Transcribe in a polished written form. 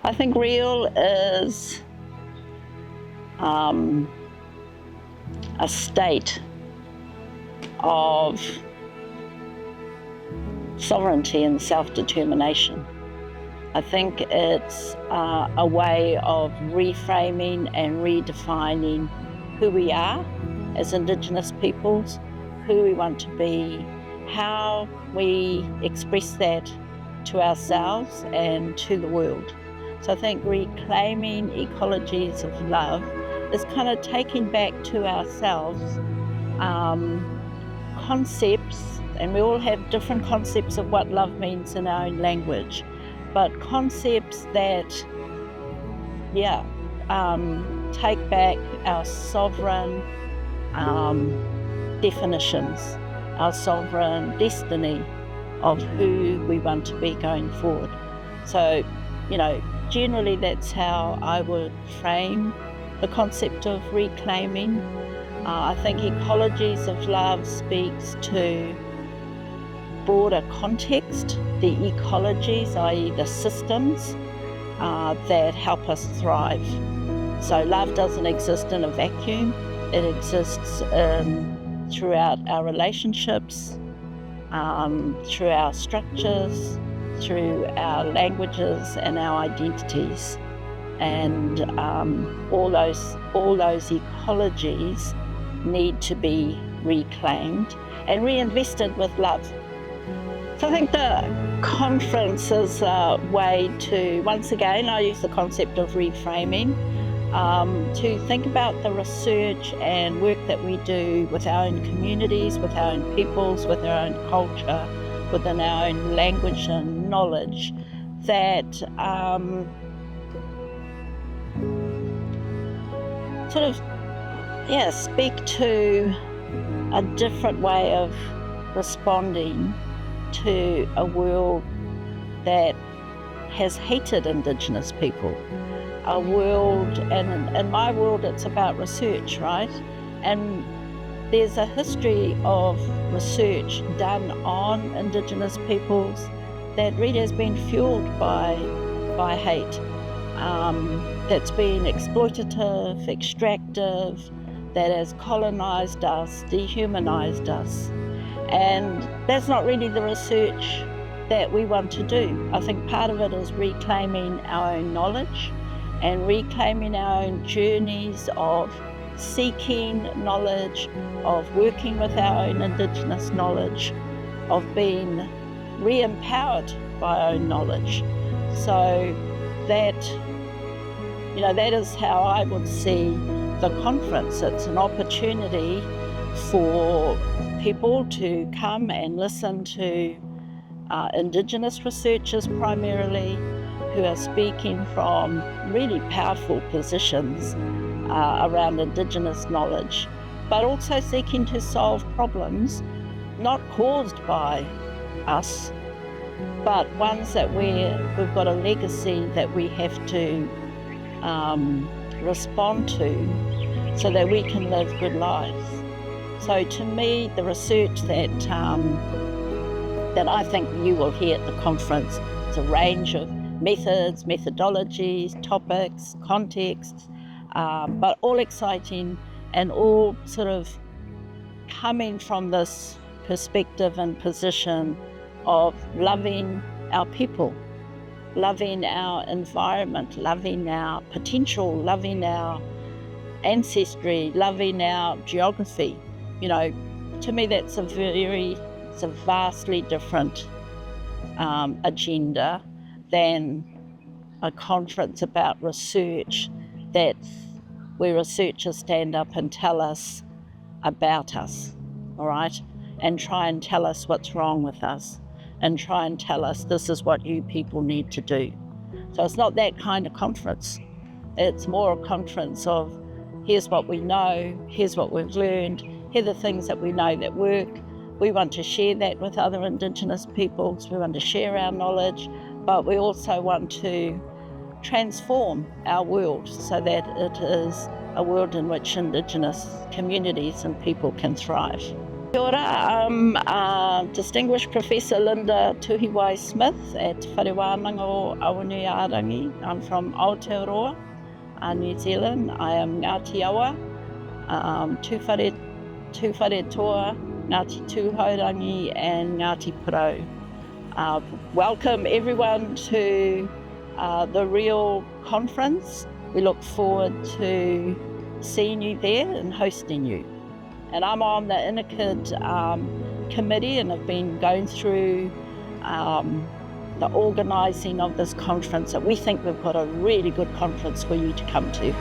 I think RIEL is a state of sovereignty and self-determination. I think it's a way of reframing and redefining who we are as Indigenous peoples, who we want to be, how we express that to ourselves and to the world. So I think reclaiming ecologies of love is kind of taking back to ourselves concepts, and we all have different concepts of what love means in our own language, but concepts that, take back our sovereign definitions, our sovereign destiny of who we want to be going forward. So, generally that's how I would frame the concept of reclaiming. I think ecologies of love speaks to broader context, the ecologies, i.e. the systems that help us thrive. So love doesn't exist in a vacuum. It exists throughout our relationships, through our structures, through our languages and our identities. And all those ecologies need to be reclaimed and reinvested with love. So I think the conference is a way to, once again, I use the concept of reframing, to think about the research and work that we do with our own communities, with our own peoples, with our own culture, within our own language and knowledge, that speak to a different way of responding to a world that has hated Indigenous people. A world, and in my world it's about research, right? And there's a history of research done on Indigenous peoples that really has been fueled by hate. That's been exploitative, extractive, that has colonised us, dehumanised us. And that's not really the research that we want to do. I think part of it is reclaiming our own knowledge and reclaiming our own journeys of seeking knowledge, of working with our own Indigenous knowledge, of being re-empowered by our own knowledge. So that is how I would see the conference. It's an opportunity for people to come and listen to Indigenous researchers primarily, who are speaking from really powerful positions around Indigenous knowledge, but also seeking to solve problems not caused by us, but ones that we've got a legacy that we have to respond to so that we can live good lives. So to me, the research that I think you will hear at the conference is a range of methods, methodologies, topics, contexts, but all exciting and all sort of coming from this perspective and position of loving our people, loving our environment, loving our potential, loving our ancestry, loving our geography. To me that's it's a vastly different agenda than a conference about research where researchers stand up and tell us about us, all right? And try and tell us what's wrong with us and try and tell us this is what you people need to do. So it's not that kind of conference. It's more a conference of here's what we know, here's what we've learned, here are the things that we know that work. We want to share that with other Indigenous peoples. We want to share our knowledge, but we also want to transform our world so that it is a world in which Indigenous communities and people can thrive. Kia ora, I'm Distinguished Professor Linda Tuhiwai-Smith at Wharewānanga Awanuiarangi. I'm from Aotearoa, New Zealand. I am Ngāti Awa, Tūwhare Toa, Ngāti Tūhaurangi and Ngāti Porou. Welcome everyone to the RIEL conference. We look forward to seeing you there and hosting you. And I'm on the INIHKD committee, and I've been going through the organising of this conference, and we think we've got a really good conference for you to come to.